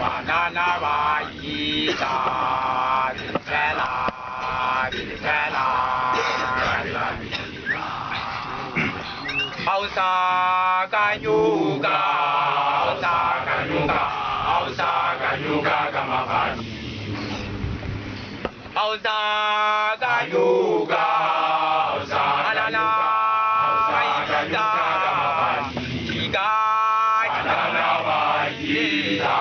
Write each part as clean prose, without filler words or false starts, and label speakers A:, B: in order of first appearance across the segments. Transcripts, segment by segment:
A: Banana baita, dilifela, dilifela, Hausa kanyuga, Hausa kanyuga, Hausa kanyuga kamafani. Hausa kanyuga, Hausa kanyuga, Hausa kanyuga kamafani. Banana baita. Banana baita,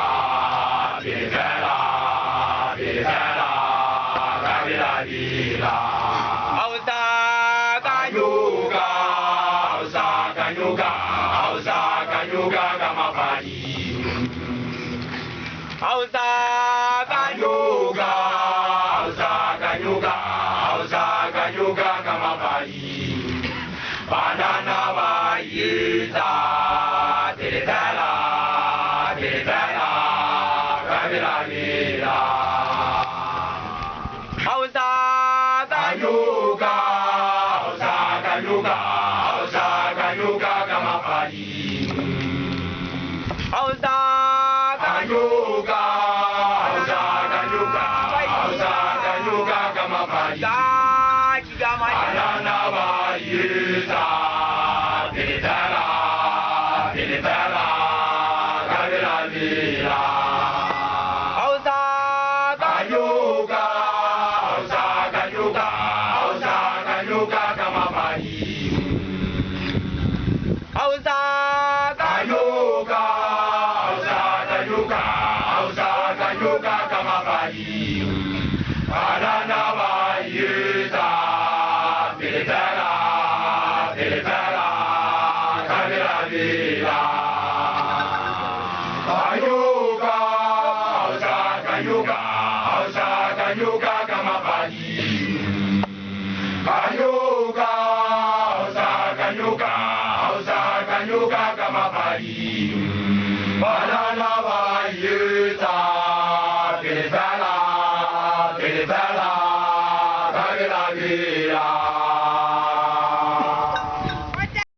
A: dilifela, dilifela, kabila bila. Hausa kanyuga, Hausa kanyuga, Hausa kanyuga kama padi. Hausa kanyuga, Hausa kanyuga, Hausa kanyuga kama padi. Banana baita, dilifela, dilifela, kabila bila. Hausa kanyuga, Hausa kanyuga, Hausa kanyuga kama padi. Hausa kanyuga, Hausa kanyuga, Hausa kanyuga kama padi. Banana baita, dilifela, dilifela, kabila bila. Kanyuga, Hausa kanyuga, Hausa kanyuga kama padi. Kanyuga, Hausa kanyuga, Hausa kanyuga kama padi. Banana baita, dilifela, dilifela, kabila bila.